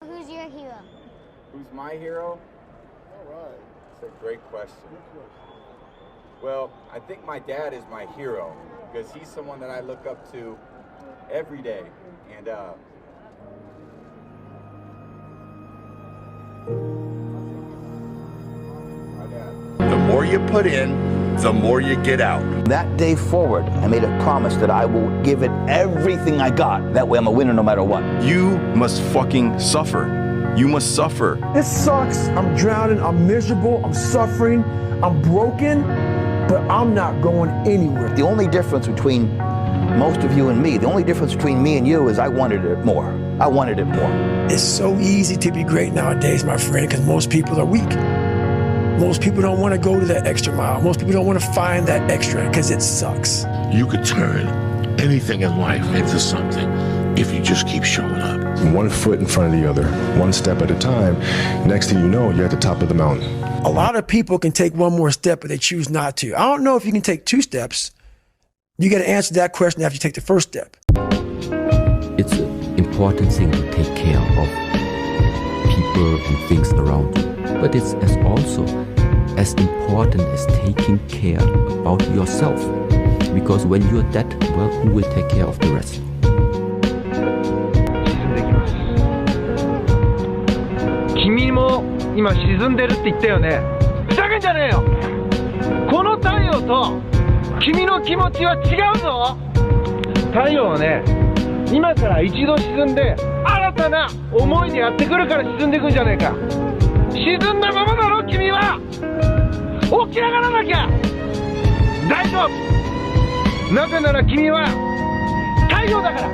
who's your hero? Who's my hero? All right. That's a great question. Good question. Well, I think my dad is my hero because he's someone that I look up to every day. And my dad. The more you put in, the more you get out. That day forward, I made a promise that I will give it everything I got. That way I'm a winner no matter what. You must fucking suffer. You must suffer. It sucks. I'm drowning. I'm miserable. I'm suffering. I'm broken, but I'm not going anywhere. The only difference between most of you and me, the only difference between me and you is I wanted it more. I wanted it more. It's so easy to be great nowadays, my friend, because most people are weak. Most people don't want to go to that extra mile. Most people don't want to find that extra because it sucks. You could turn anything in life into something if you just keep showing up. 1 foot in front of the other, one step at a time. Next thing you know, you're at the top of the mountain. A lot of people can take one more step, but they choose not to. I don't know if you can take 2 steps. You got to answer that question after you take the first step. It's an important thing to take care of people and things around you. But it's also as important as taking care about yourself. Because when you're dead, well, who will take care of the rest? 君も今沈んでるって言ったよね。ふざけんじゃねえよ。この太陽と君の気持ちは違うぞ。太陽はね、今から一度沈んで新たな思いでやってくるから沈んでいくんじゃねえか。沈んだままだろ君は。起き上がらなきゃ大丈夫。なぜなら君は太陽だから。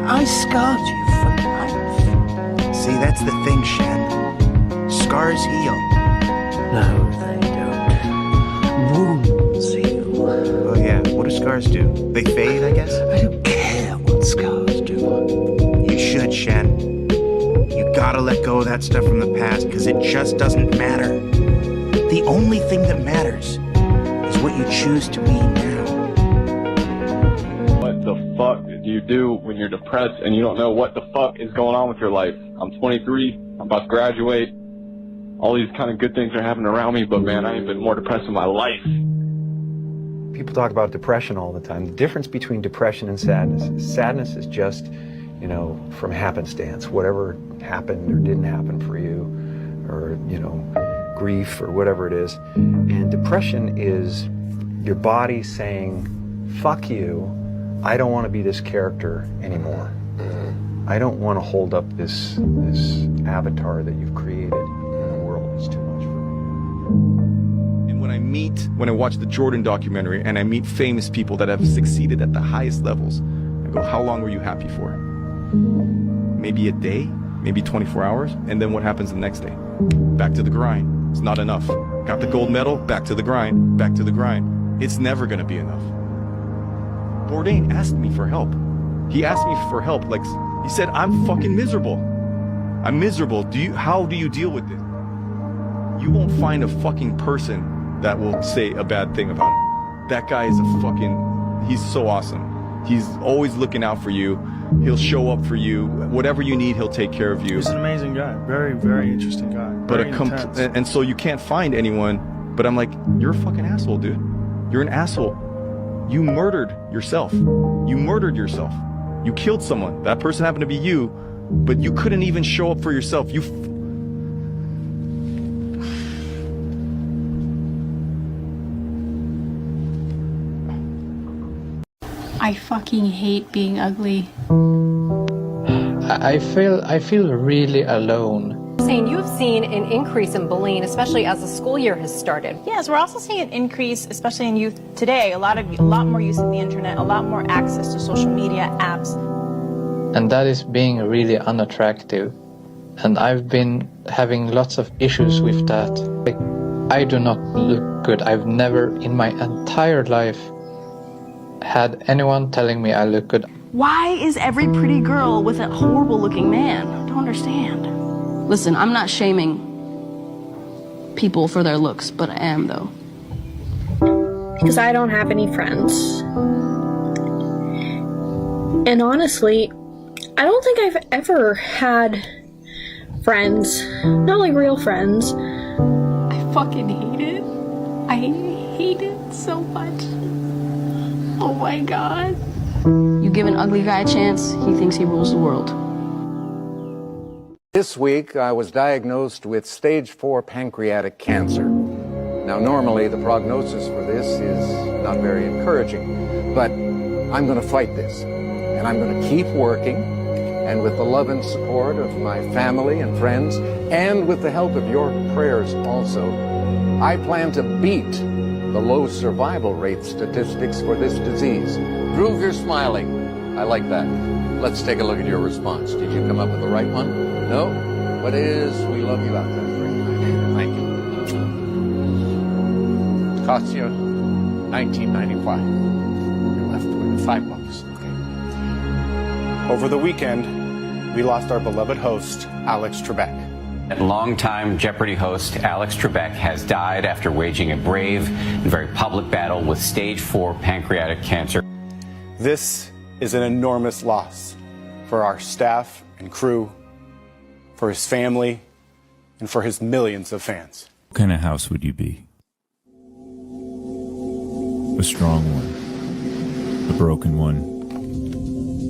I scarred you for life. See, that's the thing, Shen. Scars heal. No, they don't. Wounds heal. Oh yeah, what do scars do? They fade, I guess? I don't care what scars do. You should, Shen. You gotta let go of that stuff from the past, because it just doesn't matter. The only thing that matters is what you choose to be now. What the fuck do you do when you're depressed and you don't know what the fuck is going on with your life? I'm 23, I'm about to graduate. All these kind of good things are happening around me, but man, I ain't been more depressed in my life. People talk about depression all the time. The difference between depression and sadness is just, you know, from happenstance. Whatever happened or didn't happen for you, or, you know, grief or whatever it is. And depression is your body saying, fuck you, I don't want to be this character anymore. I don't want to hold up this avatar that you've created in the world. It's too much for me. And when I watch the Jordan documentary and I meet famous people that have succeeded at the highest levels, I go, how long were you happy for? Maybe a day, maybe 24 hours, and then what happens the next day? Back to the grind. It's not enough. Got the gold medal, back to the grind, back to the grind. It's never gonna be enough. Bourdain asked me for help. He asked me for help, like, he said, I'm fucking miserable. I'm miserable. How do you deal with it? You won't find a fucking person that will say a bad thing about him. That guy is he's so awesome. He's always looking out for you. He'll show up for you. Whatever you need, he'll take care of you. He's an amazing guy. Very, very interesting guy. But intense. And so you can't find anyone, but I'm like, you're a fucking asshole, dude. You're an asshole. You murdered yourself. You murdered yourself. You killed someone. That person happened to be you, but you couldn't even show up for yourself. I fucking hate being ugly. I feel really alone. Saying you've seen an increase in bullying, especially as the school year has started. Yes, we're also seeing an increase, especially in youth today. A lot more use of the internet, a lot more access to social media apps. And that is being really unattractive. And I've been having lots of issues with that. Like, I do not look good. I've never in my entire life had anyone telling me I look good. Why is every pretty girl with a horrible looking man? I don't understand. Listen, I'm not shaming people for their looks, but I am though. because I don't have any friends. And honestly, I don't think I've ever had friends, not like real friends. I fucking hate it. I hate it so much. Oh my god. You give an ugly guy a chance, he thinks he rules the world. This week, I was diagnosed with stage 4 pancreatic cancer. Now, normally, the prognosis for this is not very encouraging, but I'm going to fight this, and I'm going to keep working, and with the love and support of my family and friends, and with the help of your prayers also, I plan to beat the low survival rate statistics for this disease. Groove, you're smiling. I like that. Let's take a look at your response. Did you come up with the right one? No? But it is, we love you out there. Thank you. Costs you $19.95. You're left with $5. Okay. Over the weekend, we lost our beloved host, Alex Trebek. Longtime Jeopardy host Alex Trebek has died after waging a brave and very public battle with stage 4 pancreatic cancer. This is an enormous loss for our staff and crew, for his family, and for his millions of fans. What kind of house would you be? A strong one, a broken one,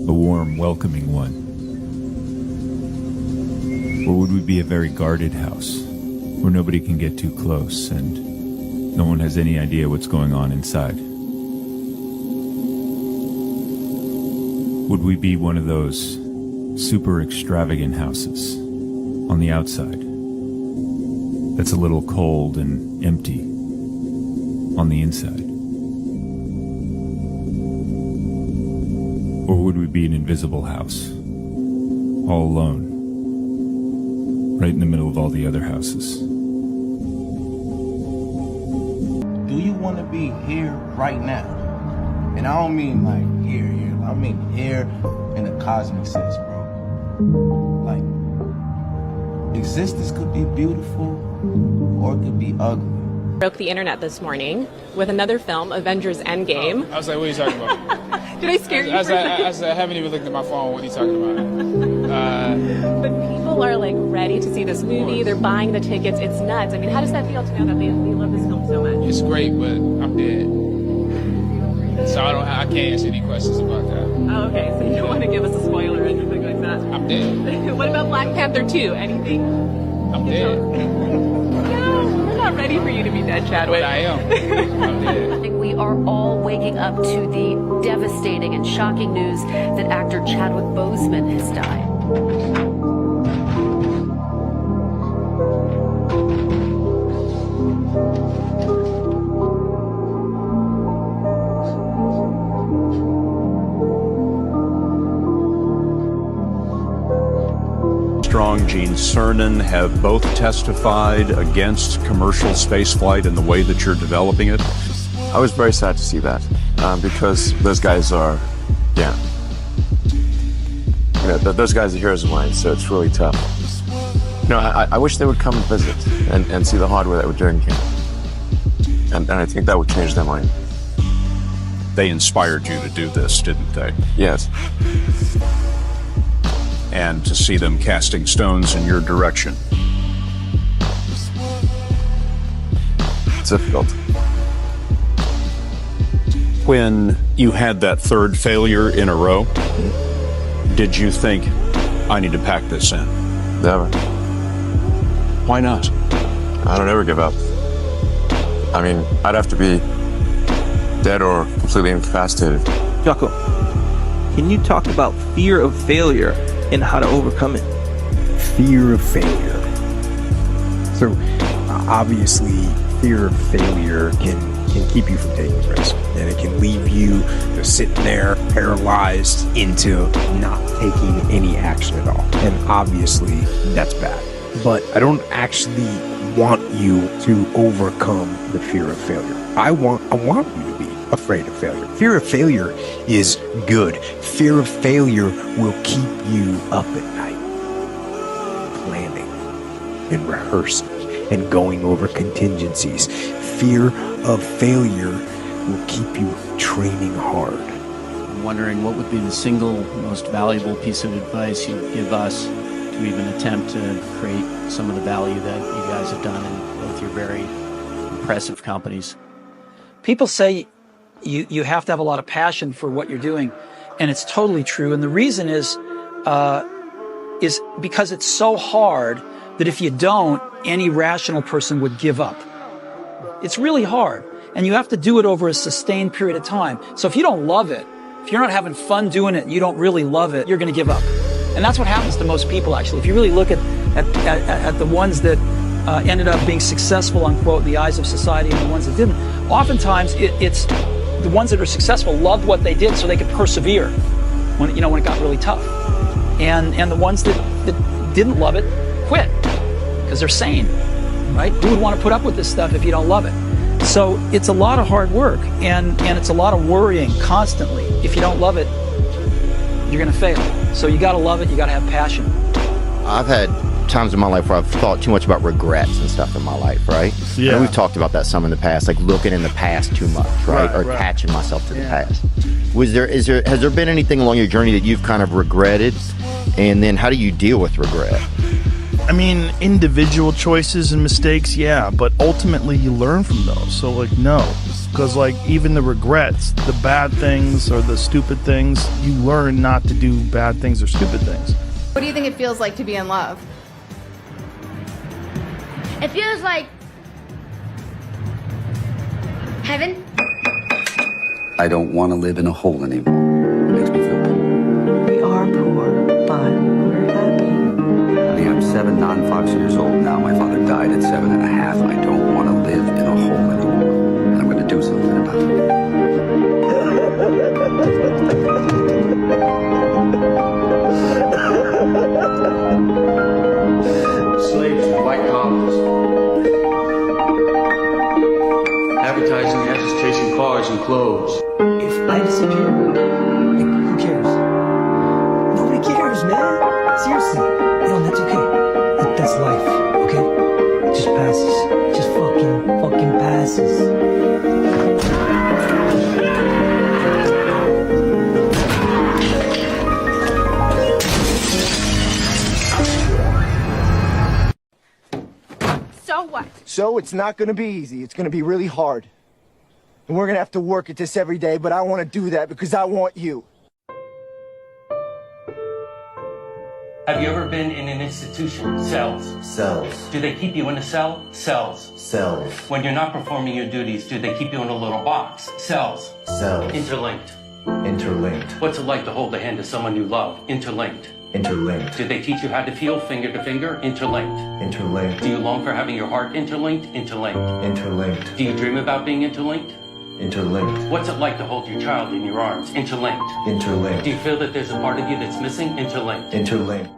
a warm, welcoming one? Or would we be a very guarded house, where nobody can get too close and no one has any idea what's going on inside? Would we be one of those super extravagant houses on the outside that's a little cold and empty on the inside? Or would we be an invisible house, all alone, right in the middle of all the other houses? Do you want to be here right now? And I don't mean like here. I mean here in the cosmic sense, bro. Like, existence could be beautiful or it could be ugly. Broke the internet this morning with another film, Avengers Endgame. I was like, what are you talking about? Did I scare you? I haven't even looked at my phone. What are you talking about? But people are like ready to see this movie. They're buying the tickets. It's nuts. I mean, how does that feel to know that they love this film so much? It's great, but I'm dead. So I can't answer any questions about that. Oh, okay. So you don't want to give us a spoiler or anything like that? I'm dead. What about Black Panther 2? Anything? I'm dead. No, we're not ready for you to be dead, Chadwick. But I am. I'm dead. We are all waking up to the devastating and shocking news that actor Chadwick Boseman has died. Armstrong, Gene Cernan have both testified against commercial spaceflight and the way that you're developing it. I was very sad to see that because those guys are, those guys are heroes of mine, so it's really tough. I wish they would come and visit and see the hardware that we're doing here. And I think that would change their mind. They inspired you to do this, didn't they? Yes. And to see them casting stones in your direction. It's difficult. When you had that third failure in a row, did you think, I need to pack this in? Never. Why not? I don't ever give up. I mean, I'd have to be dead or completely incapacitated. Jocko, can you talk about fear of failure and how to overcome it? Fear of failure. So, obviously, fear of failure can keep you from taking risks, and it can leave you just sitting there paralyzed into not taking any action at all. And obviously, that's bad. But I don't actually want you to overcome the fear of failure. I want you to be afraid of failure. Fear of failure is good. Fear of failure will keep you up at night, planning and rehearsing and going over contingencies. Fear of failure will keep you training hard. I'm wondering what would be the single most valuable piece of advice you'd give us to even attempt to create some of the value that you guys have done in both your very impressive companies. People say you have to have a lot of passion for what you're doing, and it's totally true. And the reason is because it's so hard that if you don't, any rational person would give up. It's really hard, and you have to do it over a sustained period of time. So if you don't love it, if you're not having fun doing it, you don't really love it, you're going to give up. And that's what happens to most people, actually. If you really look at the ones that ended up being successful, unquote, in the eyes of society, and the ones that didn't, oftentimes it's the ones that are successful loved what they did so they could persevere when it got really tough. And the ones that didn't love it quit because they're sane, right? Who would want to put up with this stuff if you don't love it? So it's a lot of hard work, and it's a lot of worrying constantly. If you don't love it, you're going to fail. So you got to love it. You got to have passion. I've had times in my life where I've thought too much about regrets and stuff in my life, right? Yeah. And we've talked about that some in the past, like looking in the past too much, right? Or attaching myself to the past. Has there been anything along your journey that you've kind of regretted? And then how do you deal with regret? I mean, individual choices and mistakes, yeah, but ultimately you learn from those. So, like, no. Because, like, even the regrets, the bad things or the stupid things, you learn not to do bad things or stupid things. What do you think it feels like to be in love? It feels like heaven. I don't want to live in a hole anymore. It makes me feel poor. We are poor, but we're happy. Honey, I'm 7 non-Fox years old now. My father died at 7.5. I don't want to live in a hole anymore. I'm going to do something about it. Slaves in white collars. Advertising ads chasing cars and clothes. If I disappear, who cares? Nobody cares, man. Seriously. Yo, that's okay. That's life, okay? It just passes. It just fucking passes. So what? So it's not gonna be easy. It's gonna be really hard. And we're gonna have to work at this every day, but I wanna do that because I want you. Have you ever been in an institution? Cells. Cells. Do they keep you in a cell? Cells. Cells. When you're not performing your duties, do they keep you in a little box? Cells. Cells. Interlinked. Interlinked. What's it like to hold the hand of someone you love? Interlinked. Interlinked. Do they teach you how to feel finger to finger? Interlinked. Interlinked. Do you long for having your heart interlinked? Interlinked. Interlinked. Do you dream about being interlinked? Interlinked. What's it like to hold your child in your arms? Interlinked. Interlinked. Do you feel that there's a part of you that's missing? Interlinked. Interlinked.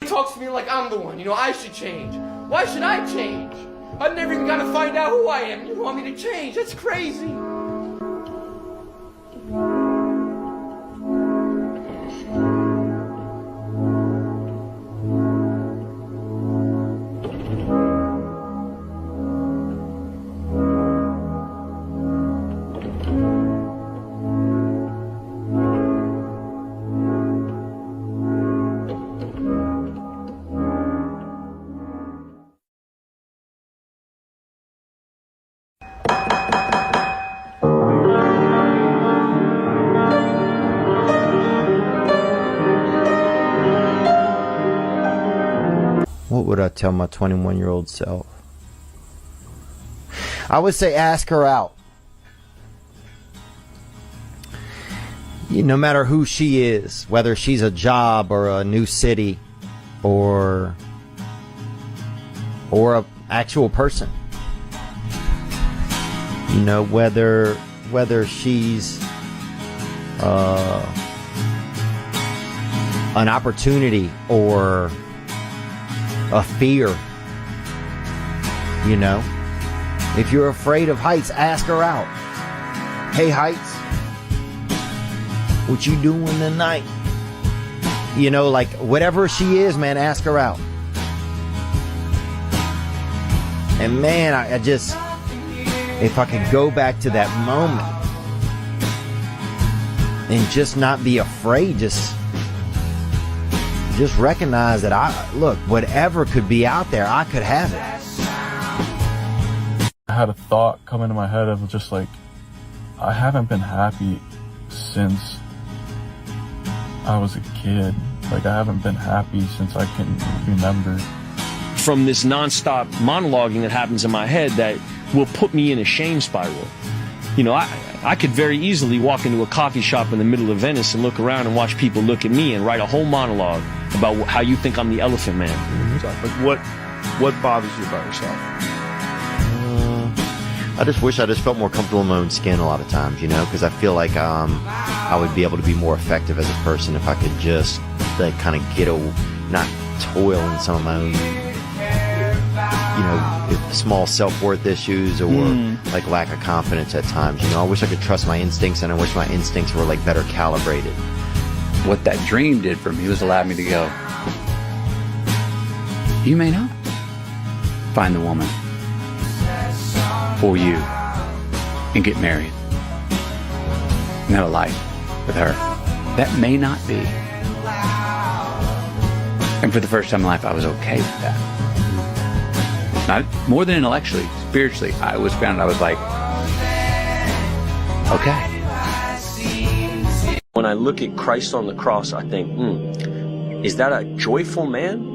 He talks to me like I'm the one, I should change. Why should I change? I've never even got to find out who I am. You want me to change? That's crazy. What would I tell my 21-year-old self? I would say ask her out. No matter who she is, whether she's a job or a new city or a actual person. Whether she's an opportunity or a fear. If you're afraid of heights, ask her out. Hey, heights, what you doing tonight? Like whatever she is, man, ask her out. And man, if I could go back to that moment and just not be afraid, just recognize that look, whatever could be out there, I could have it. I had a thought come into my head of just like, I haven't been happy since I was a kid. Like, I haven't been happy since I can remember. From this nonstop monologuing that happens in my head that will put me in a shame spiral. You know, I could very easily walk into a coffee shop in the middle of Venice and look around and watch people look at me and write a whole monologue about how you think I'm the elephant man. Like, what bothers you about yourself? I just wish I just felt more comfortable in my own skin a lot of times, you know, because I feel like I would be able to be more effective as a person if I could just like kind of not toil in some of my own, you know, small self-worth issues or like lack of confidence at times. You know, I wish I could trust my instincts, and I wish my instincts were like better calibrated. What that dream did for me was allow me to go, you may not find the woman for you and get married and have a life with her. That may not be. And for the first time in life, I was okay with that. Not more than intellectually, spiritually, I was grounded. I was like, okay. When I look at Christ on the cross, I think, is that a joyful man?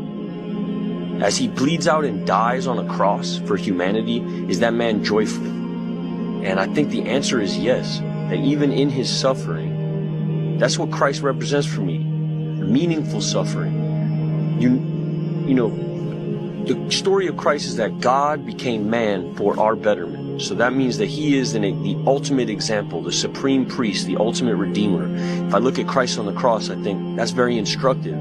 As he bleeds out and dies on a cross for humanity, is that man joyful? And I think the answer is yes. That even in his suffering, that's what Christ represents for me. Meaningful suffering. You know, the story of Christ is that God became man for our betterment. So that means that he is the ultimate example, the supreme priest, the ultimate redeemer. If I look at Christ on the cross, I think that's very instructive.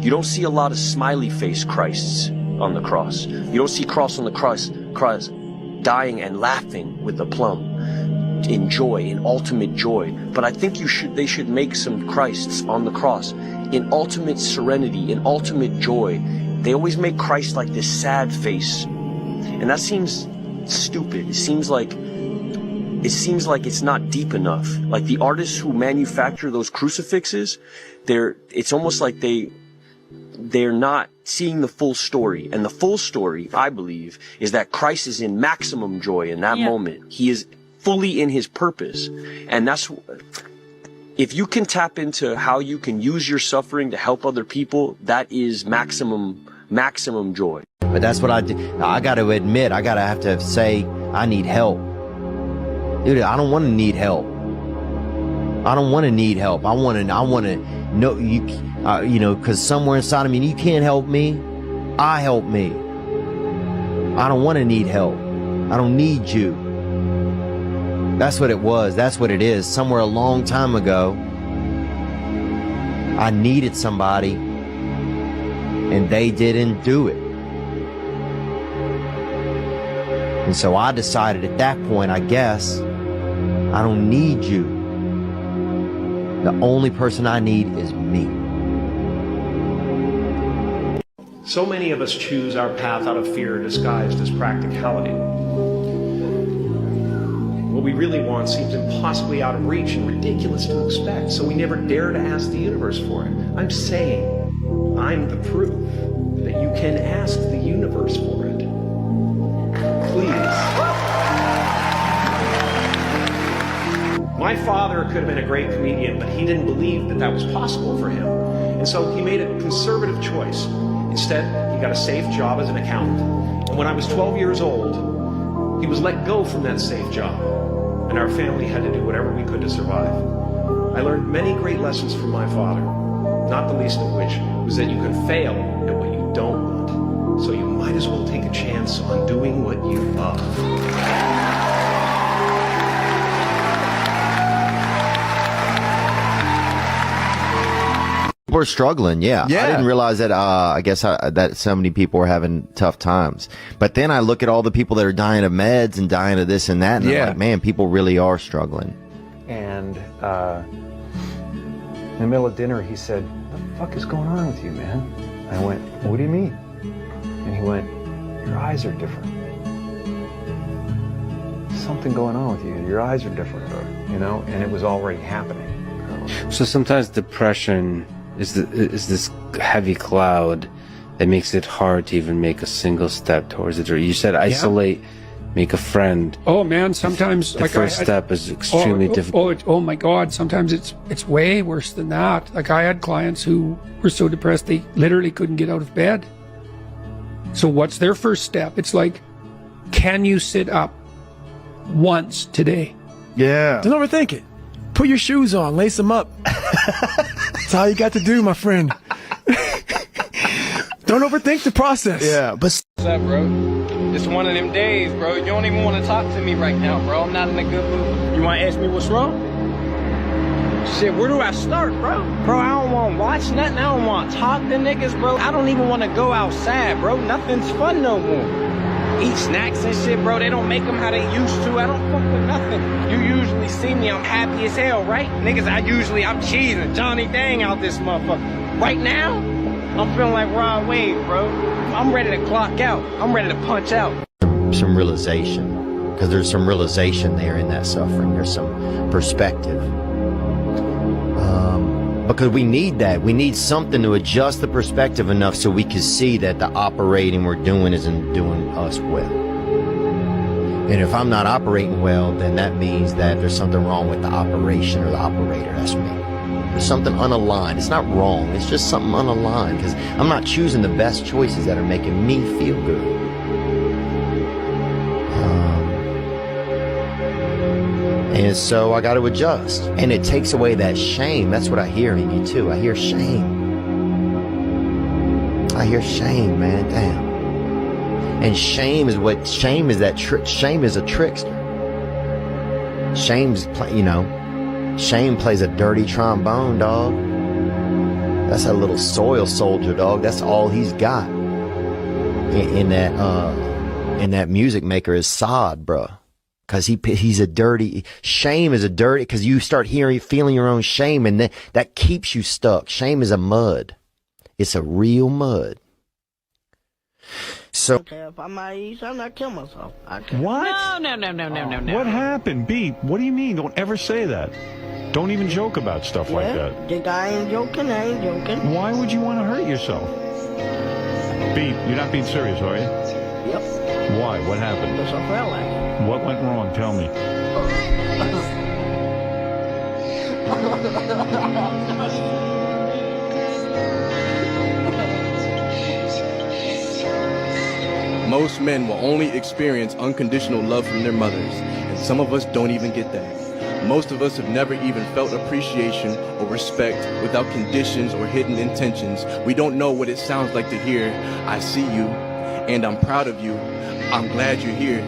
You don't see a lot of smiley face Christs on the cross. You don't see Christ on the cross dying and laughing with aplomb, in joy, in ultimate joy. But I think they should make some Christs on the cross in ultimate serenity, in ultimate joy. They always make Christ like this sad face. And that seems stupid. It seems like it's not deep enough. Like the artists who manufacture those crucifixes, it's almost like they're not seeing the full story. And the full story, I believe, is that Christ is in maximum joy in that moment. He is fully in his purpose. And that's, if you can tap into how you can use your suffering to help other people, that is maximum joy. But that's what I do. I got to admit, I have to say, I need help. Dude, I don't want to need help. I don't want to need help. I want to know you know, because somewhere inside of me, you can't help me. I help me. I don't want to need help. I don't need you. That's what it was. That's what it is. Somewhere a long time ago, I needed somebody, and they didn't do it. And so I decided at that point, I guess, I don't need you. The only person I need is me. So many of us choose our path out of fear disguised as practicality. What we really want seems impossibly out of reach and ridiculous to expect, so we never dare to ask the universe for it. I'm saying, I'm the proof that you can ask the universe for it. Please. My father could have been a great comedian, but he didn't believe that was possible for him. And so he made a conservative choice. Instead, he got a safe job as an accountant. And when I was 12 years old, he was let go from that safe job. And our family had to do whatever we could to survive. I learned many great lessons from my father, not the least of which was that you can fail at what you don't want. So you might as well take a chance on doing what you love. People are struggling, yeah. I didn't realize that, I guess that so many people were having tough times. But then I look at all the people that are dying of meds and dying of this and that, and I'm like, man, people really are struggling. And in the middle of dinner, he said, "What the fuck is going on with you, man?" And I went, "What do you mean?" And he went, "Your eyes are different. something going on with you. Your eyes are different, you know, and it was already happening. So sometimes depression is this heavy cloud that makes it hard to even make a single step towards it. Or you said isolate, make a friend. Oh man, sometimes the first step is extremely difficult. Oh my God, sometimes it's way worse than that. Like I had clients who were so depressed they literally couldn't get out of bed. So what's their first step? It's like, can you sit up once today? Yeah. Don't overthink it. Put your shoes on, lace them up. That's all you got to do, my friend. Don't overthink the process. Yeah, but What's up, bro? It's one of them days, bro. You don't even want to talk to me right now, bro. I'm not in a good mood. You want to ask me what's wrong? Shit, where do I start, bro? Bro, I don't want to watch nothing. I don't want to talk to niggas, bro. I don't even want to go outside, bro. Nothing's fun no more. Eat snacks and shit, bro. They don't make them how they used to. I don't fuck with nothing. You usually see me, I'm happy as hell, right? Niggas, I'm cheesing Johnny Dang out this motherfucker. Right now, I'm feeling like Rod Wave, bro. I'm ready to clock out. I'm ready to punch out. Some realization, because there's some realization there in that suffering. There's some perspective. Because we need that. We need something to adjust the perspective enough so we can see that the operating we're doing isn't doing us well. And if I'm not operating well, then that means that there's something wrong with the operation or the operator. That's me. There's something unaligned. It's not wrong. It's just something unaligned because I'm not choosing the best choices that are making me feel good. And so I got to adjust. And it takes away that shame. That's what I hear in you too. I hear shame. I hear shame, man. Damn. And shame is a trickster. Shame plays a dirty trombone, dog. That's a little soil soldier, dog. That's all he's got. In that music maker is sod, bruh. Cause he's a dirty, shame is a dirty, cause you start feeling your own shame and that keeps you stuck. Shame is a mud. It's a real mud. So. If I might eat something, I kill myself. What? No. What happened? B, what do you mean? Don't ever say that. Don't even joke about stuff like that. Think I ain't joking? I ain't joking. Why would you want to hurt yourself? B, you're not being serious, are you? Yep. Why? What happened? Because I felt like it. What went wrong? Tell me. Most men will only experience unconditional love from their mothers, and some of us don't even get that. Most of us have never even felt appreciation or respect without conditions or hidden intentions. We don't know what it sounds like to hear, "I see you, and I'm proud of you. I'm glad you're here.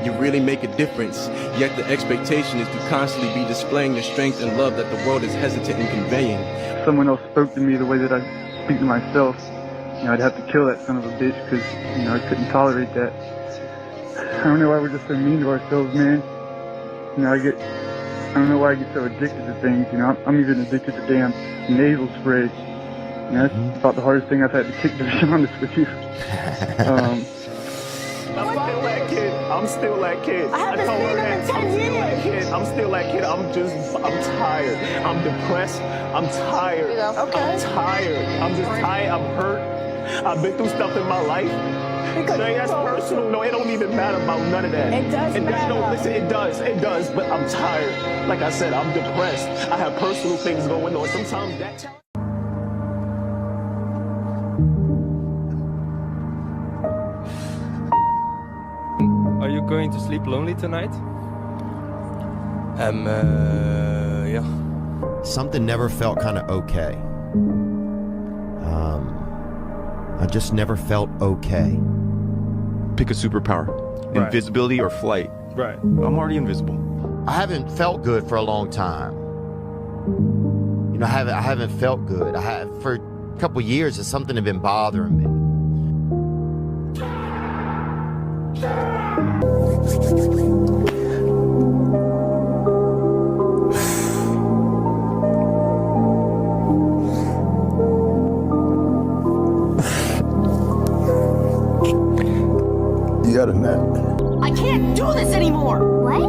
You really make a difference." Yet the expectation is to constantly be displaying the strength and love that the world is hesitant in conveying. If someone else spoke to me the way that I speak to myself, I'd have to kill that son of a bitch because, I couldn't tolerate that. I don't know why we're just so mean to ourselves, man. I don't know why I get so addicted to things, I'm even addicted to damn nasal spray. That's about the hardest thing I've had to kick, to be honest with you. I'm still that kid. I haven't seen him in 10 years. I'm still that kid. I'm tired. I'm depressed. I'm tired. Okay. I'm tired. I'm just tired. I'm hurt. I've been through stuff in my life. That's personal. No, it don't even matter about none of that. It does matter. No, listen, it does. But I'm tired. Like I said, I'm depressed. I have personal things going on. Sometimes that. Are you going to sleep lonely tonight? Yeah. Something never felt kind of okay. I just never felt okay. Pick a superpower. Right. Invisibility or flight. Right. I'm already invisible. I haven't felt good for a long time. I haven't felt good. For a couple years, something had been bothering me. You got a nap. I can't do this anymore. What?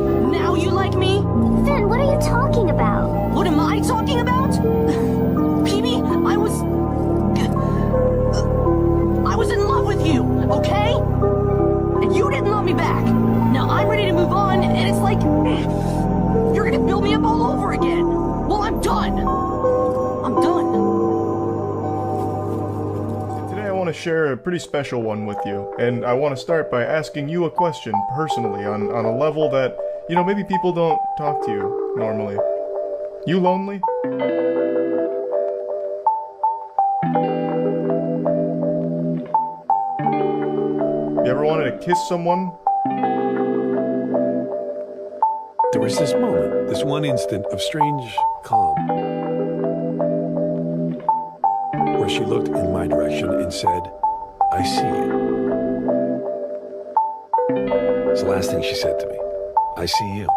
share a pretty special one with you, and I want to start by asking you a question personally on a level that, you know, maybe people don't talk to you normally. You lonely? You ever wanted to kiss someone? There was this moment, this one instant of strange calm, where she looked in my direction and said, "I see you." It's the last thing she said to me. I see you.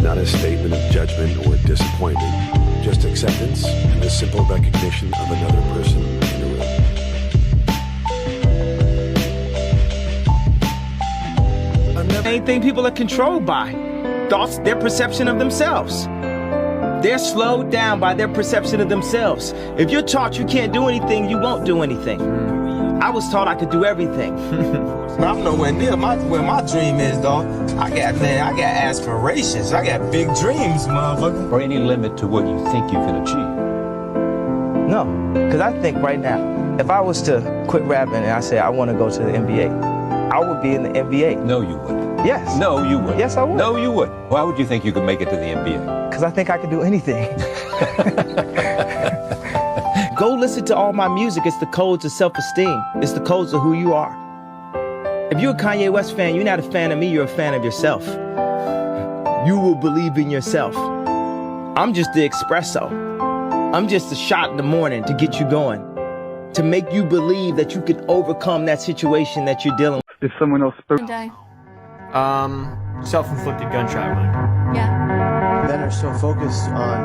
Not a statement of judgment or disappointment, just acceptance and the simple recognition of another person in the room. Anything people are controlled by. Thoughts, their perception of themselves. They're slowed down by their perception of themselves. If you're taught you can't do anything, you won't do anything. I was taught I could do everything. I'm nowhere near where my dream is, dog. I got aspirations. I got big dreams, motherfucker. Or any limit to what you think you can achieve? No, because I think right now, if I was to quit rapping and I say I want to go to the NBA, I would be in the NBA. No, you wouldn't. Yes. No, you wouldn't. Yes, I would. No, you wouldn't. Why would you think you could make it to the NBA? Because I think I could do anything. Go listen to all my music. It's the codes of self-esteem. It's the codes of who you are. If you're a Kanye West fan, you're not a fan of me, you're a fan of yourself. You will believe in yourself. I'm just the espresso. I'm just a shot in the morning to get you going. To make you believe that you could overcome that situation that you're dealing with. If someone else spoke. Self-inflicted gunshot wound. Yeah. Men are so focused on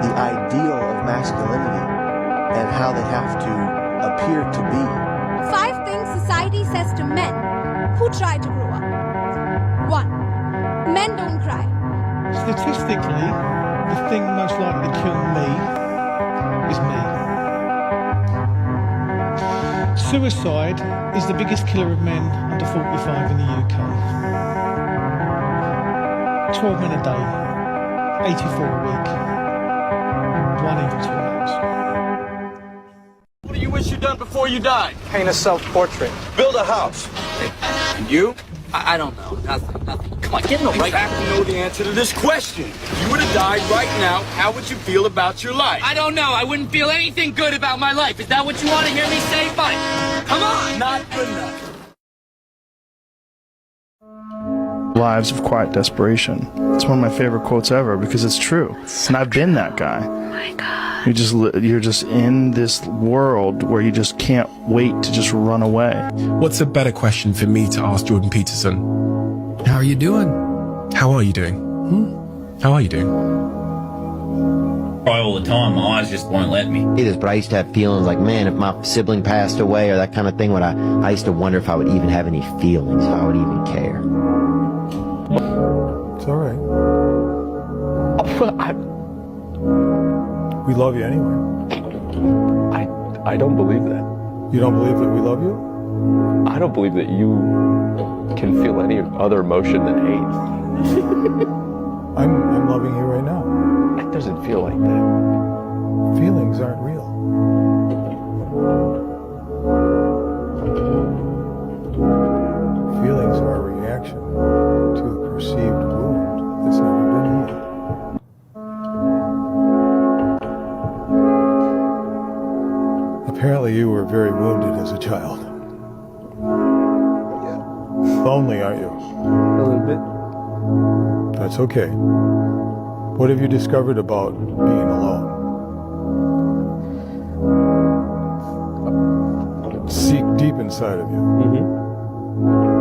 the ideal of masculinity and how they have to appear to be. 5 things society says to men who try to grow up. 1. Men don't cry. Statistically, the thing most likely to kill me is me. Suicide is the biggest killer of men under 45 in the UK. 12 men a day, 84 a week, 1 every 2 hours. What do you wish you'd done before you died? Paint a self-portrait. Build a house. And you? I don't know. Nothing. Come on, get in the right. You have to know the answer to this question. If you were to die right now, how would you feel about your life? I don't know. I wouldn't feel anything good about my life. Is that what you want to hear me say? Fine. Come on. Not good enough. Lives of quiet desperation. It's one of my favorite quotes ever because it's true. And I've been that guy. Oh my God. You're just in this world where you just can't wait to just run away. What's a better question for me to ask Jordan Peterson? How are you doing? How are you doing? How are you doing? Cry all the time. My eyes just won't let me. It is, but I used to have feelings like, man, if my sibling passed away or that kind of thing, I used to wonder if I would even have any feelings, if I would even care. It's all right. We love you anyway. I don't believe that. You don't believe that we love you? I don't believe that you can feel any other emotion than hate. I'm loving you right now. It doesn't feel like that. Feelings aren't real. Feelings are a reaction to a perceived wound that's never been healed. Apparently you were very wounded as a child. Lonely, aren't you? A little bit. That's okay. What have you discovered about being alone? Seek deep inside of you.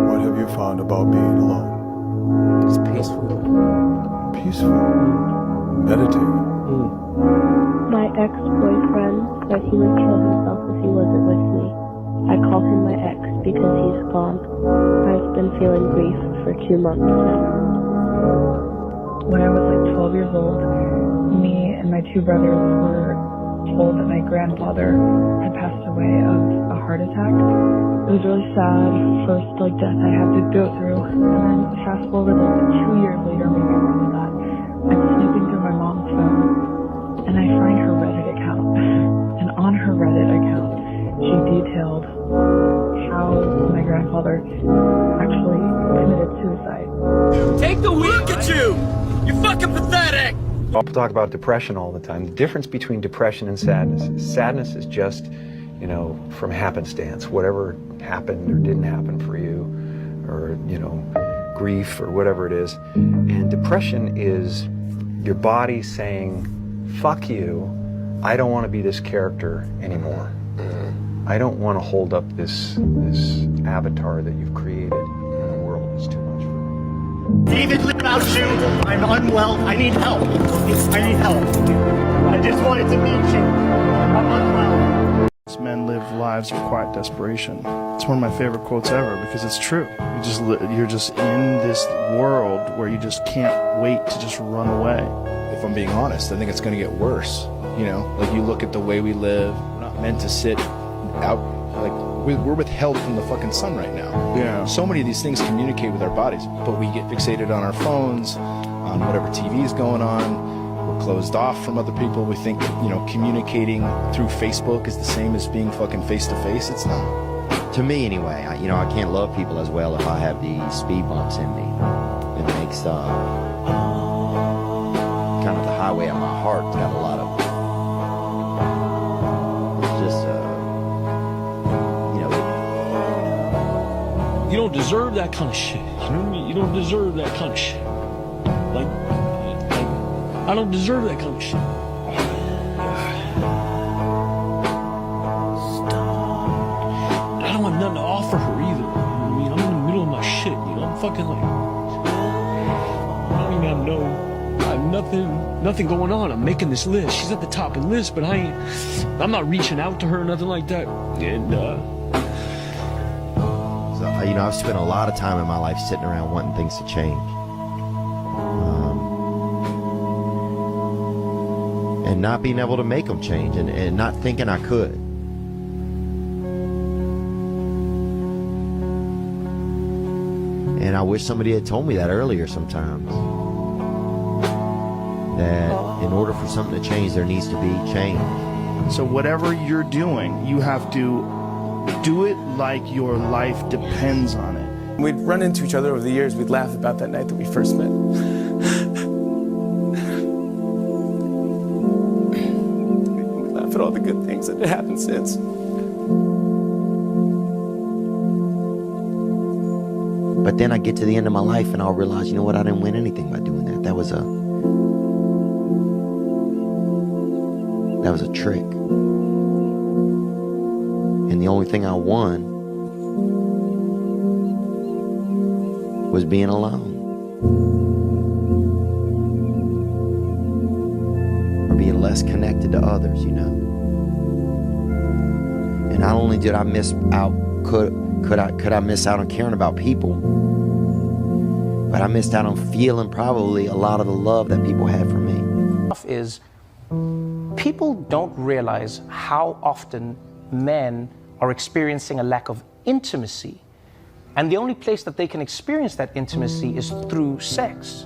What have you found about being alone? It's peaceful. Peaceful. Meditate. My ex-boyfriend said he would kill himself if he wasn't with me. I call him my ex because he's gone. I've been feeling grief for 2 months now. When I was like 12 years old, me and my 2 brothers were told that my grandfather had passed away of a heart attack. It was really sad, first death I had to go through, and then fast forward 2 years later, maybe more than that, I'm snooping through my mom's phone, and I find her Reddit account, and on her Reddit account, she details fucking pathetic! People talk about depression all the time. The difference between depression and sadness is just, you know, from happenstance. Whatever happened or didn't happen for you, or, you know, grief or whatever it is. And depression is your body saying, fuck you, I don't want to be this character anymore. I don't want to hold up this avatar that you've created in the world. It's too much for me. Even without you, I'm unwell. I need help. I need help. I just wanted to meet you. I'm unwell. Men live lives of quiet desperation. It's one of my favorite quotes ever because it's true. You're just in this world where you just can't wait to just run away. If I'm being honest, I think it's going to get worse. You know, like you look at the way we live, we're not meant to sit out, like we're withheld from the fucking sun right now. Yeah. So many of these things communicate with our bodies, but we get fixated on our phones, on whatever TV is going on. We're closed off from other people. We think, you know, communicating through Facebook is the same as being fucking face to face. It's not. To me, anyway, I can't love people as well if I have these speed bumps in me. It makes kind of the highway of my heart to have a lot of. It's just, you know. You don't deserve that kind of shit. You know what I mean? You don't deserve that kind of shit. Like I don't deserve that kind of shit. I don't have nothing to offer her either. You know what I mean? I'm in the middle of my shit, you know? I'm fucking like, I don't even know. I have nothing going on. I'm making this list. She's at the top of the list, but I'm not reaching out to her, nothing like that. And, so, you know, I've spent a lot of time in my life sitting around wanting things to change. And not being able to make them change and not thinking I could. And I wish somebody had told me that earlier sometimes. That in order for something to change, there needs to be change. So whatever you're doing, you have to do it like your life depends on it. We'd run into each other over the years. We'd laugh about that night that we first met. At all the good things that had happened since. But then I get to the end of my life and I'll realize, you know what, I didn't win anything by doing that. That was a trick. And the only thing I won was being alone. Or being less connected to others, you know. And not only did I miss out, could I miss out on caring about people, but I missed out on feeling probably a lot of the love that people had for me. Is people don't realize how often men are experiencing a lack of intimacy. And the only place that they can experience that intimacy is through sex.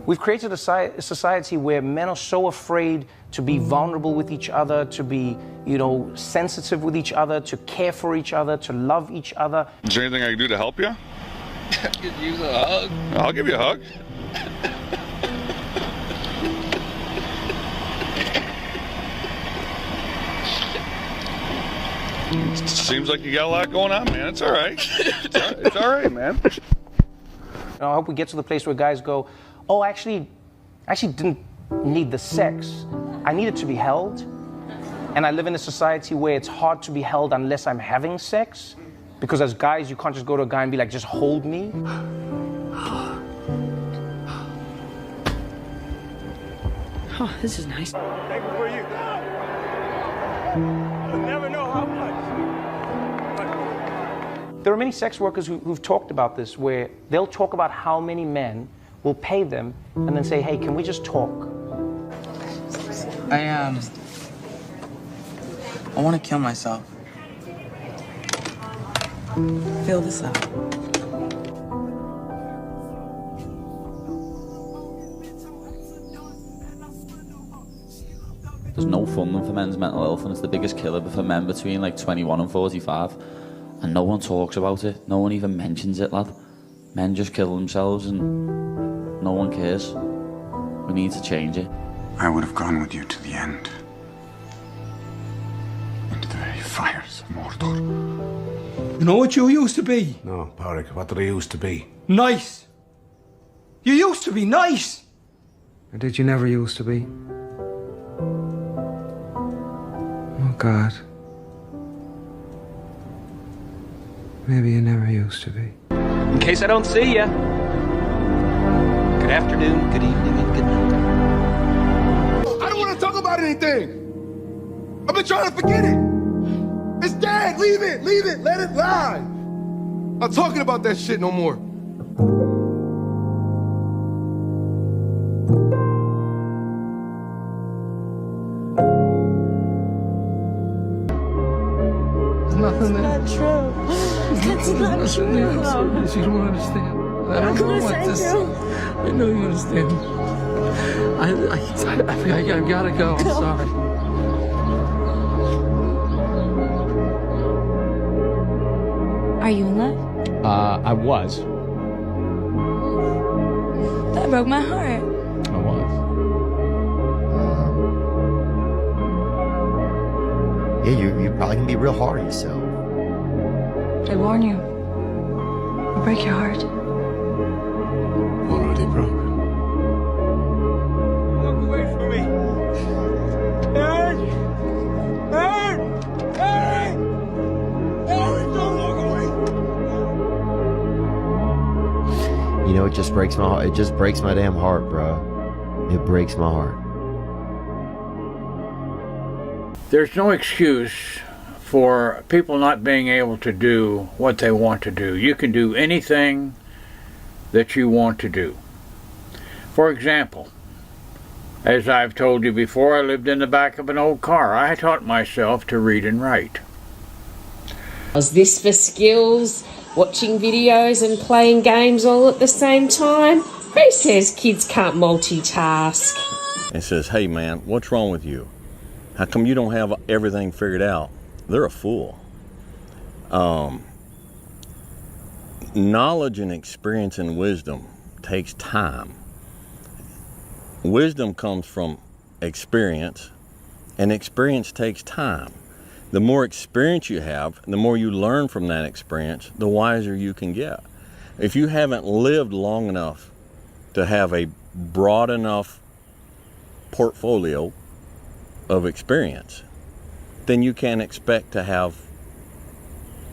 We've created a society where men are so afraid to be vulnerable with each other, to be, you know, sensitive with each other, to care for each other, to love each other. Is there anything I can do to help you? I could use a hug. I'll give you a hug. Seems like you got a lot going on, man. It's all right. It's all right, man. I hope we get to the place where guys go, oh, I actually didn't need the sex. I needed to be held. And I live in a society where it's hard to be held unless I'm having sex. Because as guys, you can't just go to a guy and be like, just hold me. Oh, this is nice. Thank you for you. You'll never know how much. There are many sex workers who've talked about this, where they'll talk about how many men will pay them and then say, hey, can we just talk? I want to kill myself. Fill this up. There's no funding for men's mental health, and it's the biggest killer for men between like 21 and 45. And no one talks about it. No one even mentions it, lad. Men just kill themselves and no one cares. We need to change it. I would have gone with you to the end. Into the very fires of Mordor. You know what you used to be? No, Pádraig, what did I used to be? Nice. You used to be nice. Or did you never used to be? Oh, God. Maybe you never used to be. In case I don't see ya. Good afternoon, good evening, and good night. I don't want to talk about anything. I've been trying to forget it. It's dead. Leave it. Leave it. Let it lie. I'm talking about that shit no more. There's nothing there. Not true. It's not true. You don't understand. I don't know what this. I know you understand. I gotta go. I'm sorry. Are you in love? I was. That broke my heart. I was. Yeah, you probably can be real hard on yourself. I warn you. I'll break your heart. Already broken. Walk away from me. Aaron! Aaron! Aaron! Aaron, don't walk away. You know, it just breaks my heart. It just breaks my damn heart, bro. It breaks my heart. There's no excuse for people not being able to do what they want to do. You can do anything that you want to do. For example, as I've told you before, I lived in the back of an old car. I taught myself to read and write. Was this for skills, watching videos and playing games all at the same time? Who says kids can't multitask? And says, hey man, what's wrong with you? How come you don't have everything figured out? They're a fool. Knowledge and experience and wisdom takes time. Wisdom comes from experience, and experience takes time. The more experience you have, the more you learn from that experience, the wiser you can get. If you haven't lived long enough to have a broad enough portfolio of experience, then you can't expect to have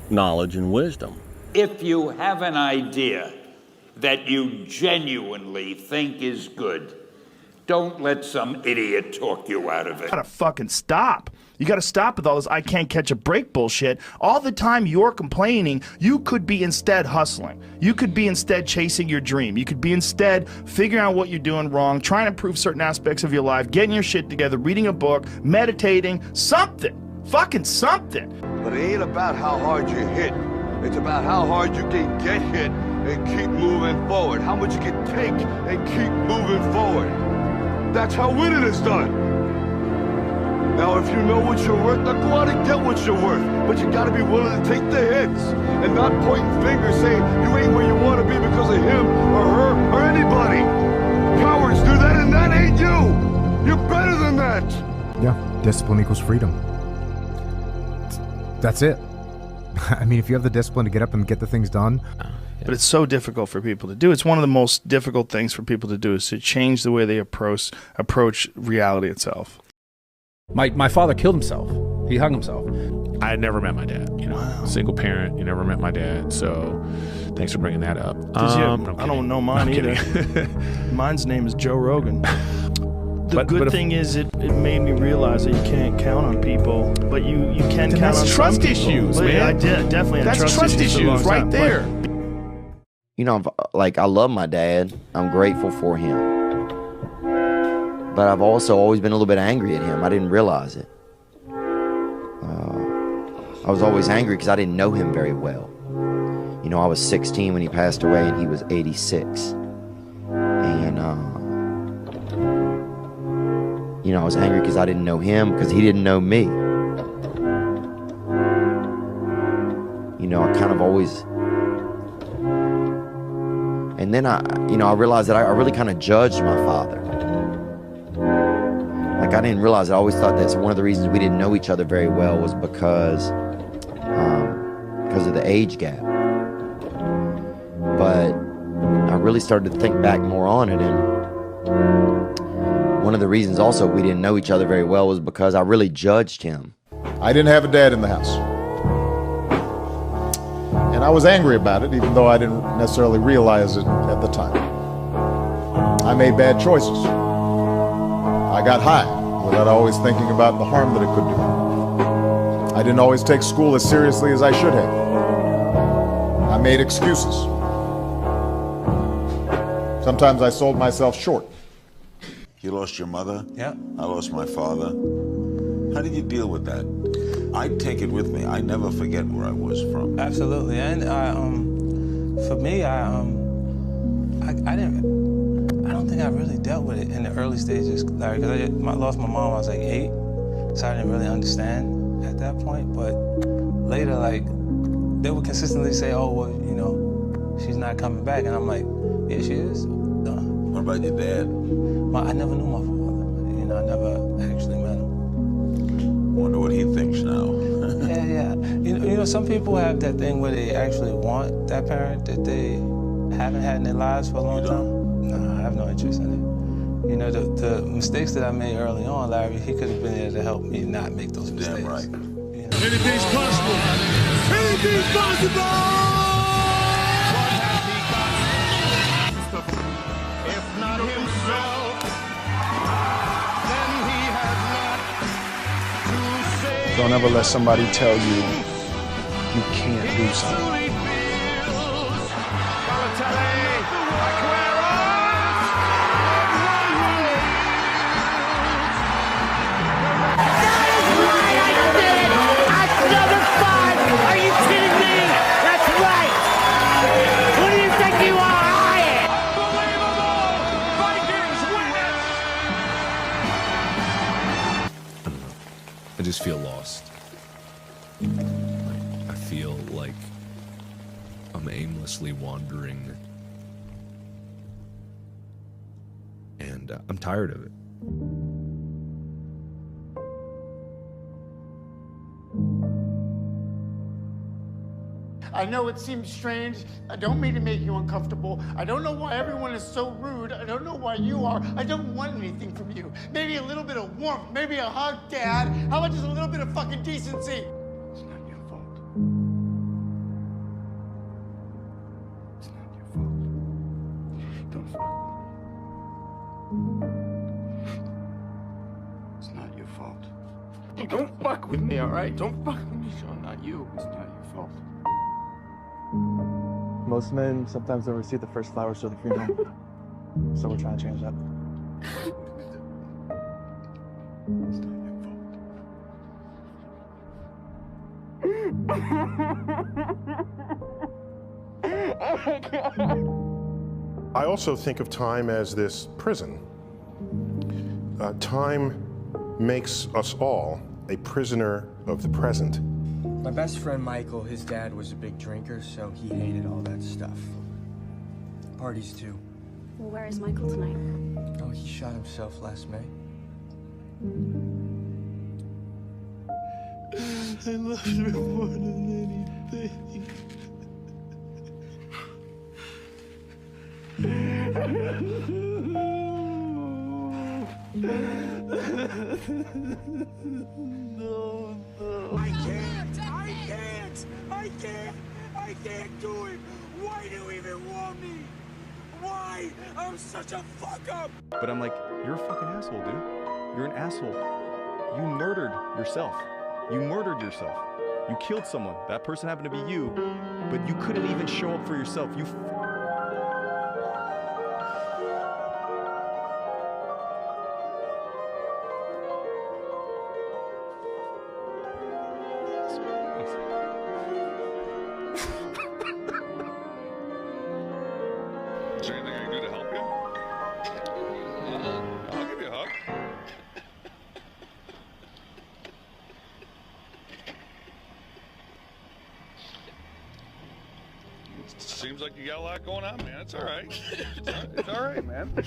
knowledge and wisdom. If you have an idea that you genuinely think is good, don't let some idiot talk you out of it. You gotta fucking stop. You gotta stop with all this I can't catch a break bullshit. All the time you're complaining, you could be instead hustling. You could be instead chasing your dream. You could be instead figuring out what you're doing wrong, trying to improve certain aspects of your life, getting your shit together, reading a book, meditating, something. Fucking something. But it ain't about how hard you hit. It's about how hard you can get hit and keep moving forward. How much you can take and keep moving forward. That's how winning is done. Now, if you know what you're worth, now go out and get what you're worth. But you gotta be willing to take the hits and not pointing fingers saying you ain't where you want to be because of him or her or anybody. Cowards do that and that ain't you. You're better than that. Yeah, discipline equals freedom. That's it. I mean, if you have the discipline to get up and get the things done. But it's so difficult for people to do. It's one of the most difficult things for people to do is to change the way they approach reality itself. My father killed himself. He hung himself. I had never met my dad. You know, single parent. You never met my dad. So, thanks for bringing that up. I don't know mine either. Mine's name is Joe Rogan. The good thing is it made me realize that you can't count on people, but you can count on trust some people. issues, But man. yeah, I definitely had That's trust issues for a long issues right time. there. You know, like, I love my dad. I'm grateful for him. But I've also always been a little bit angry at him. I didn't realize it. I was always angry because I didn't know him very well. You know, I was 16 when he passed away, and he was 86. And, you know, I was angry because I didn't know him, because he didn't know me. You know, I kind of always And then I realized that I really kind of judged my father. Like, I didn't realize, I always thought that one of the reasons we didn't know each other very well was because of the age gap. But I really started to think back more on it, and one of the reasons also we didn't know each other very well was because I really judged him. I didn't have a dad in the house. And I was angry about it, even though I didn't necessarily realize it at the time. I made bad choices. I got high without always thinking about the harm that it could do. I didn't always take school as seriously as I should have. I made excuses. Sometimes I sold myself short. You lost your mother? Yeah. I lost my father. How did you deal with that? I take it with me. I never forget where I was from. Absolutely, and for me, I don't think I really dealt with it in the early stages, Larry, because I lost my mom when I was like 8, so I didn't really understand at that point. But later, like, they would consistently say, "Oh, well, you know, she's not coming back," and I'm like, "Yeah, she is." What about your dad? I never knew my father. You know, I never actually met him. Wonder what he thinks now. Yeah. You know, some people have that thing where they actually want that parent that they haven't had in their lives for a long time. No, I have no interest in it. You know, the mistakes that I made early on, Larry, he could have been there to help me not make those mistakes. Damn right. You know? Anything's possible. Anything's possible. If not himself, then he has not to say. Don't ever let somebody tell you you can't do something. I just feel lost. I feel like I'm aimlessly wandering, and I'm tired of it. I know it seems strange. I don't mean to make you uncomfortable. I don't know why everyone is so rude. I don't know why you are. I don't want anything from you. Maybe a little bit of warmth. Maybe a hug, Dad. How about just a little bit of fucking decency? It's not your fault. It's not your fault. Don't fuck with me. It's not your fault. Hey, don't fuck with me, all right? Don't fuck with me, Sean. Not you. It's not your fault. Most men sometimes don't receive the first flowers till the funeral. So we're trying to change that. I also think of time as this prison. Time makes us all a prisoner of the present. My best friend Michael, his dad was a big drinker, so he hated all that stuff. Parties too. Well, where is Michael tonight? Oh, he shot himself last May. I love you more than anything. No. I can't do it. Why do you even want me? Why? I'm such a fuck up. But I'm like, you're a fucking asshole, dude. You're an asshole. You murdered yourself. You murdered yourself. You killed someone. That person happened to be you, but you couldn't even show up for yourself. You Is there anything I can do to help you? I'll give you a hug. Seems like you got a lot going on, man. It's all right. It's all right, man. It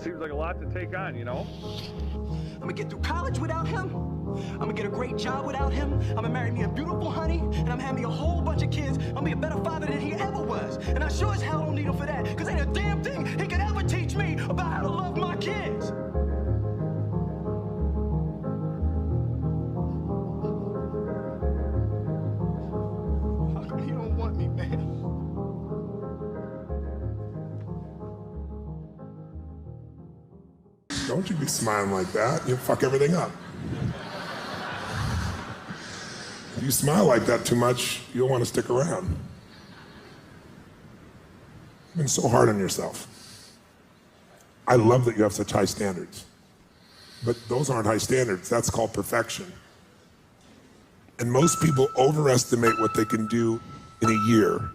seems like a lot to take on, you know? I'm gonna get through college without him. I'm gonna get a great job without him. I'm gonna marry me a beautiful honey, and I'm having me a whole bunch of kids. I'm gonna be a better father than he ever was. And I sure as hell don't need him for that, because ain't a damn thing he could ever teach me about how to love my kids. How come he don't want me, man? Don't you be smiling like that. You'll fuck everything up. If you smile like that too much, you'll want to stick around. You've been so hard on yourself. I love that you have such high standards. But those aren't high standards. That's called perfection. And most people overestimate what they can do in a year,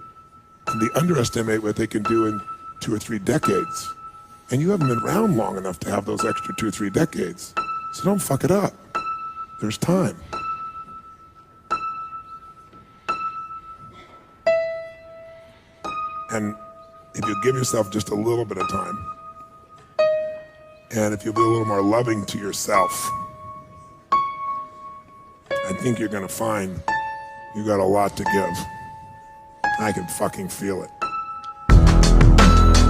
and they underestimate what they can do in 2 or 3 decades. And you haven't been around long enough to have those extra 2 or 3 decades. So don't fuck it up. There's time. And if you give yourself just a little bit of time, and if you'll be a little more loving to yourself, I think you're gonna find you got a lot to give. I can fucking feel it.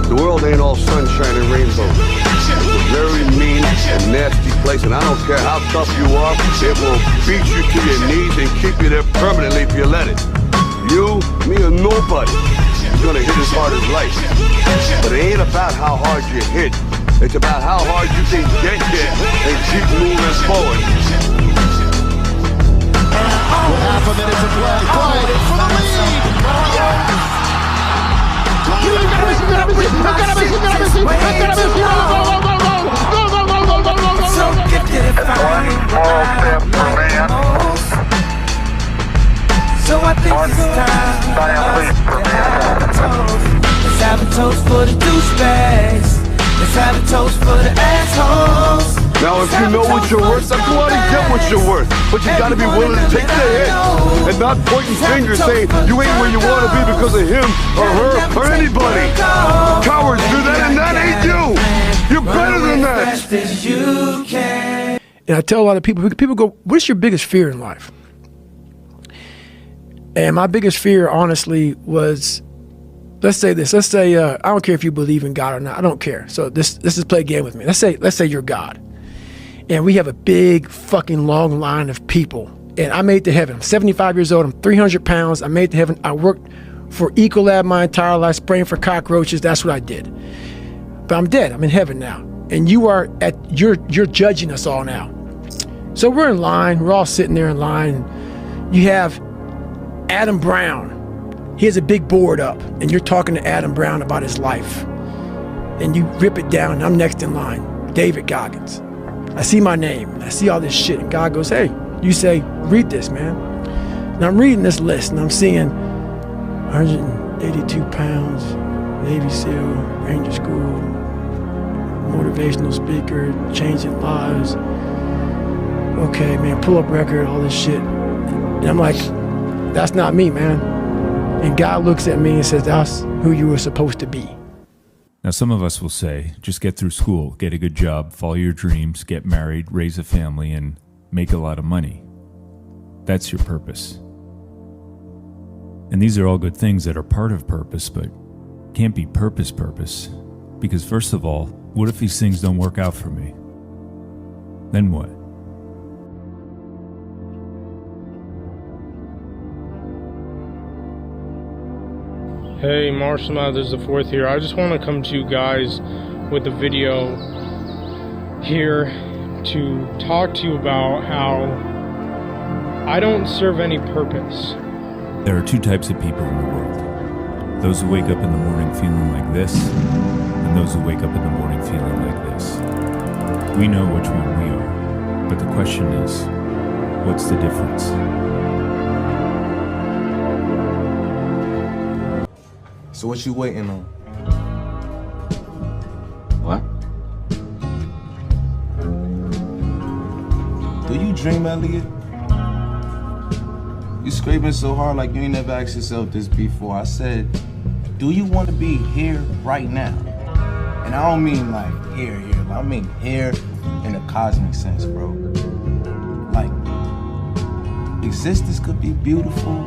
The world ain't all sunshine and rainbows. It's a very mean and nasty place, and I don't care how tough you are, it will beat you to your knees and keep you there permanently if you let it. You, me, or nobody is gonna hit as hard as life. But it ain't about how hard you hit. It's about how hard you can get hit and keep moving forward. Half a minute to play. Play for the lead. So gifted at finding what I most. So I think it's time for us to have a toast. Let's have a toast for the douchebags. Let's have a toast for the assholes. Now if you know what you're worth, then go out and get what you're worth. But you gotta be willing to take the hit and not pointing fingers saying you ain't where you wanna be because of him or her or anybody. Cowards do that and that ain't you. You're better than that. And I tell a lot of people go, what's your biggest fear in life? And my biggest fear, honestly, was, let's say this. Let's say I don't care if you believe in God or not. I don't care. So let's just play a game with me. Let's say you're God, and we have a big fucking long line of people. And I made it to heaven. I'm 75 years old. I'm 300 pounds. I made it to heaven. I worked for Ecolab my entire life, spraying for cockroaches. That's what I did. But I'm dead. I'm in heaven now. And you're judging us all now. So we're in line. We're all sitting there in line. You have Adam Brown. He has a big board up, and you're talking to Adam Brown about his life. And you rip it down, and I'm next in line, David Goggins. I see my name, and I see all this shit, and God goes, hey, you say, read this, man. And I'm reading this list, and I'm seeing 182 pounds, Navy SEAL, Ranger School, motivational speaker, changing lives. Okay, man, pull up record, all this shit. And I'm like, that's not me, man. And God looks at me and says, that's who you were supposed to be. Now, some of us will say, just get through school, get a good job, follow your dreams, get married, raise a family, and make a lot of money. That's your purpose. And these are all good things that are part of purpose, but can't be purpose. Because first of all, what if these things don't work out for me? Then what? Hey, Marshall Mathers the Fourth here. I just want to come to you guys with a video here to talk to you about how I don't serve any purpose. There are two types of people in the world. Those who wake up in the morning feeling like this, and those who wake up in the morning feeling like this. We know which one we are, but the question is, what's the difference? So what you waiting on? What? Do you dream, Elliot? You scraping so hard like you ain't never asked yourself this before. I said, do you want to be here right now? And I don't mean like here. I mean here in a cosmic sense, bro. Like, existence could be beautiful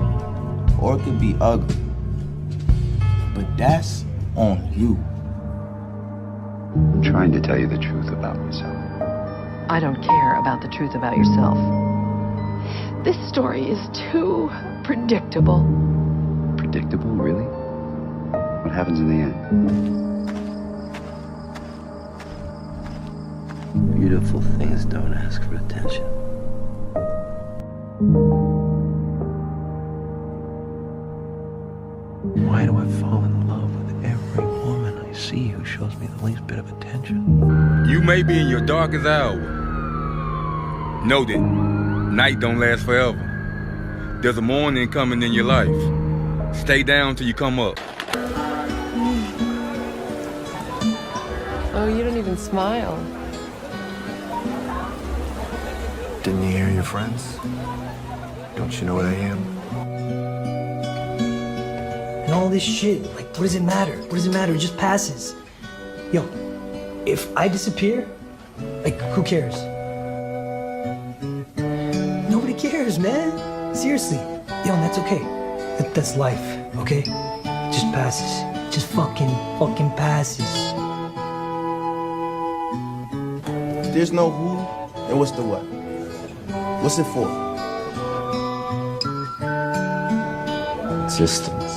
or it could be ugly. But that's on you. I'm trying to tell you the truth about myself. I don't care about the truth about yourself. This story is too predictable. Predictable, really? What happens in the end? Beautiful things don't ask for attention. Why do I fall in love with every woman I see who shows me the least bit of attention? You may be in your darkest hour. Know that night don't last forever. There's a morning coming in your life. Stay down till you come up. Oh, you don't even smile. Didn't you hear your friends? Don't you know what I am? And all this shit, like, what does it matter? What does it matter? It just passes. Yo, if I disappear, like, who cares? Nobody cares, man. Seriously. Yo, and that's okay. That's life, okay? It just passes. It just fucking passes. There's no who, and what's the what? What's it for? Existence.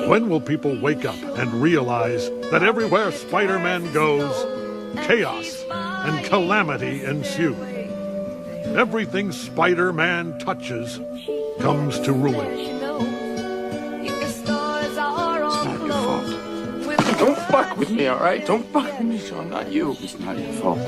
When will people wake up and realize that everywhere Spider-Man goes, chaos and calamity ensue? Everything Spider-Man touches comes to ruin. It's not your fault. Don't fuck with me, all right? Don't fuck with me, Sean. Not you. It's not your fault.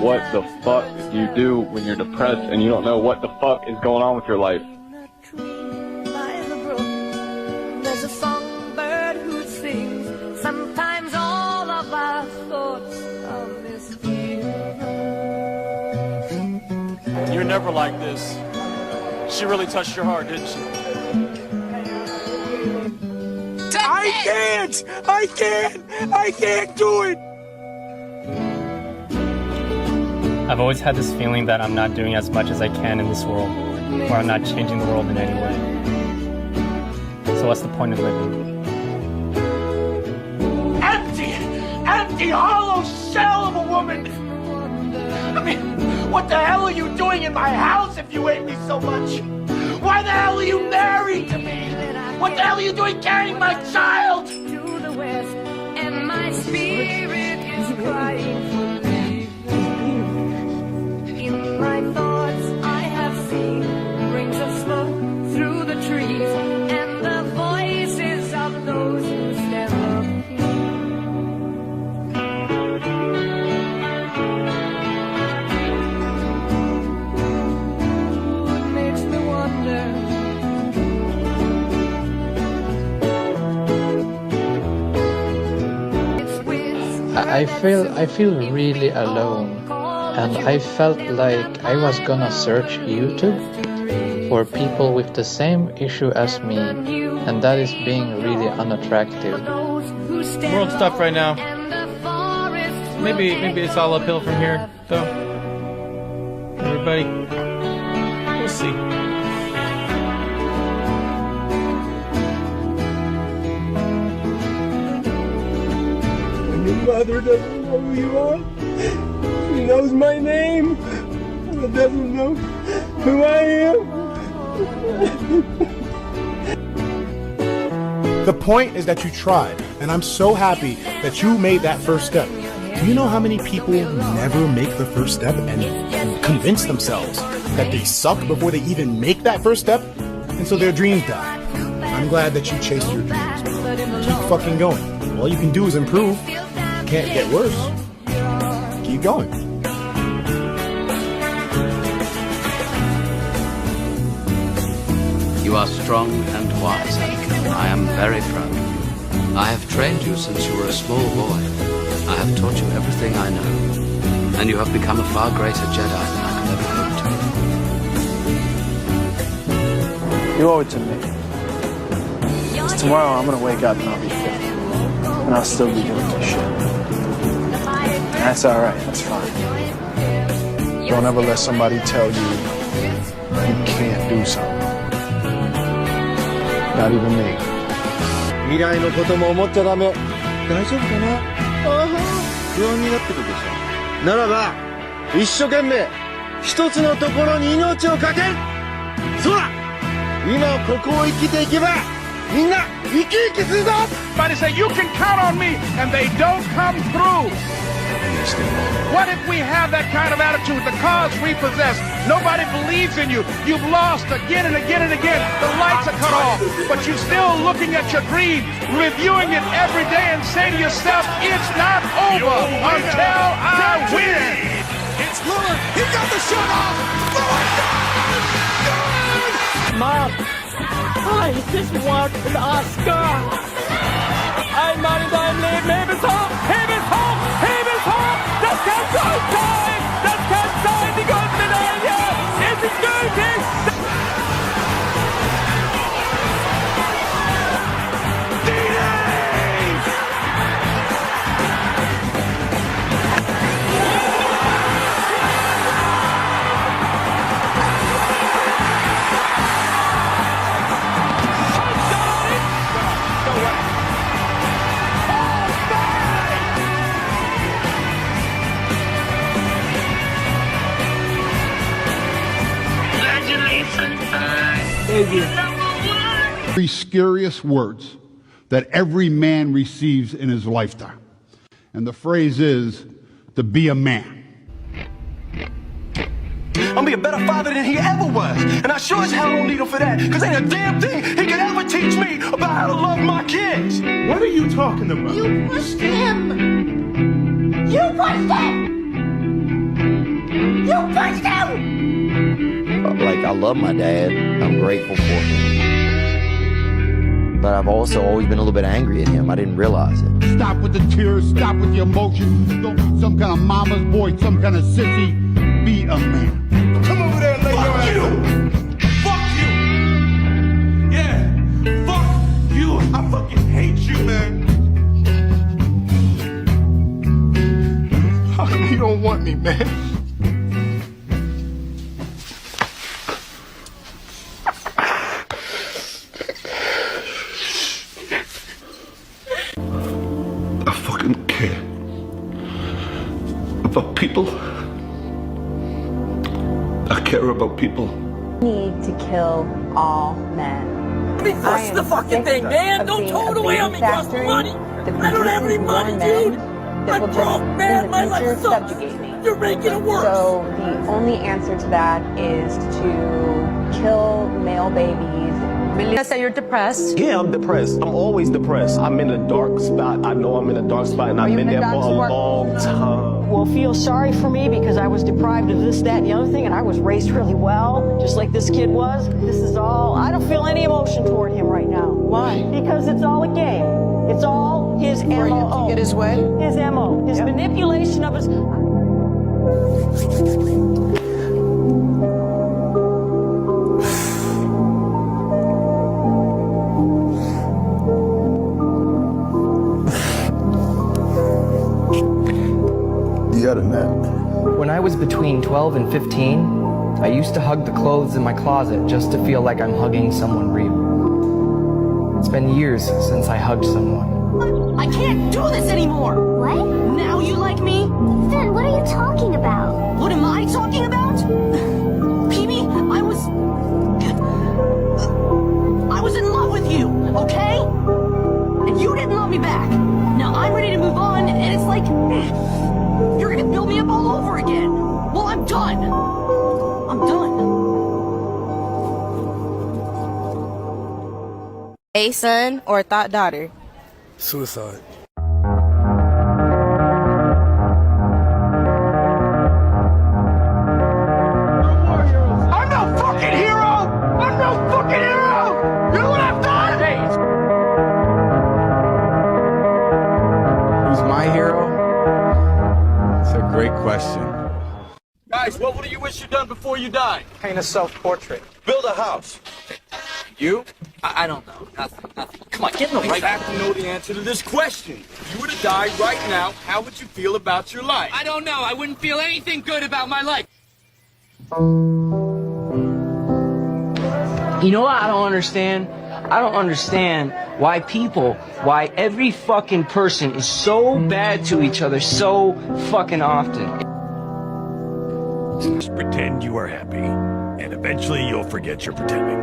What the fuck do you do when you're depressed and you don't know what the fuck is going on with your life? There's a songbird who sings. Sometimes all of our thoughts are misgiven. You're never like this. She really touched your heart, didn't she? I can't do it! I've always had this feeling that I'm not doing as much as I can in this world, or I'm not changing the world in any way. So what's the point of living? Empty, hollow shell of a woman! I mean, what the hell are you doing in my house if you hate me so much? Why the hell are you married to me? What the hell are you doing carrying my child? To the west, and my spirit is crying for leave. In my thoughts, I have seen rings of smoke through the trees, and the voices of those who stand up here. It makes me wonder. I feel really alone, and I felt like I was gonna search YouTube for people with the same issue as me, and that is being really unattractive. World stuff right now. Maybe it's all uphill from here, though. Everybody, we'll see. Your mother doesn't know who you are. She knows my name, but doesn't know who I am. The point is that you tried, and I'm so happy that you made that first step. Do you know how many people never make the first step and convince themselves that they suck before they even make that first step? And so their dreams die. I'm glad that you chased your dreams. Keep fucking going. All you can do is improve. can't get worse. Keep going. You are strong and wise, Anakin. I am very proud of you. I have trained you since you were a small boy. I have taught you everything I know. And you have become a far greater Jedi than I could ever hope to. You owe it to me. 'Cause tomorrow I'm gonna wake up and I'll be 50. And I'll still be doing this shit. And that's alright, that's fine. Don't ever let somebody tell you you can't do something. Not even me. 未来のことも思っちゃダメ。大丈夫かな？不安になってくるでしょ。ならば、一生懸命、一つのところに命をかける。そうだ。今ここを生きていけば、みんな生き生きするぞ。Somebody say you can count on me, and they don't come through. What if we have that kind of attitude? The cause we possess, nobody believes in you. You've lost again and again and again. The lights are cut off, but you're still looking at your dream, reviewing it every day, and say to yourself, it's not over until I win. It's Lillard. He got the shot off. Mom, I just want an Oscar. I'm not in deinem Leben. Hebel's hoch, Hebel's hoch, Hebel's hoch. Das kann schon sein. Das kann sein. Die Goldmedaille. Es ist gültig. Three scariest words that every man receives in his lifetime. And the phrase is to be a man. I'm gonna be a better father than he ever was. And I sure as hell don't need him for that. Cause ain't a damn thing he could ever teach me about how to love my kids. What are you talking about? You pushed him. You pushed him. You pushed him. Like, I love my dad. I'm grateful for him. But I've also always been a little bit angry at him. I didn't realize it. Stop with the tears. Stop with the emotions. Don't be some kind of mama's boy, some kind of sissy. Be a man. Come over there and lay your ass down. Fuck you. Yeah. Fuck you. I fucking hate you, man. How come you don't want me, man? I fucking care about people. I care about people. Need to kill all men. What's the fucking thing, man? Don't throw it away on me, cost me money. I don't have any money, dude. I'm broke, man. My life sucks. You're making it worse. So the only answer to that is to kill male babies. You say you're depressed. Yeah, I'm depressed. I'm always depressed. I'm in a dark spot. I know I'm in a dark spot, and I've been there for a long time. Well, feel sorry for me because I was deprived of this, that, and the other thing, and I was raised really well, just like this kid was. This is all, I don't feel any emotion toward him right now. Why? Because it's all a game. It's all his MO. For him to get his way? His MO. His manipulation of his... When I was between 12 and 15, I used to hug the clothes in my closet just to feel like I'm hugging someone real. It's been years since I hugged someone. I can't do this anymore. What? Now you like me? Ethan, what are you talking about? What am I talking about? PB, I was in love with you, okay? And you didn't love me back. Now I'm ready to move on, and it's like, you're gonna build me up all over again. Well, I'm done. I'm done. A son or thought daughter? Suicide. you done before you died? Paint a self-portrait. Build a house. You? I don't know. Nothing. Come on, get in the You right. have to know the answer to this question. If you were to die right now, how would you feel about your life? I don't know. I wouldn't feel anything good about my life. You know what I don't understand? I don't understand why every fucking person is so bad to each other so fucking often. Just pretend you are happy, and eventually you'll forget you're pretending.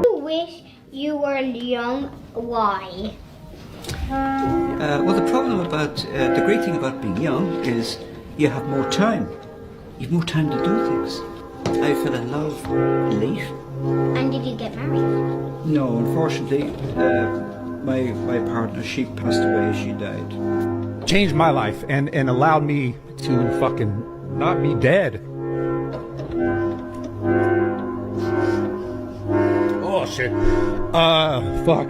You wish you were young. Why? Well, the problem about, the great thing about being young is you have more time. You have more time to do things. I fell in love late. And did you get married? No, unfortunately, my partner, she passed away, she died. Changed my life and allowed me to fucking not be dead. Oh shit. Fuck.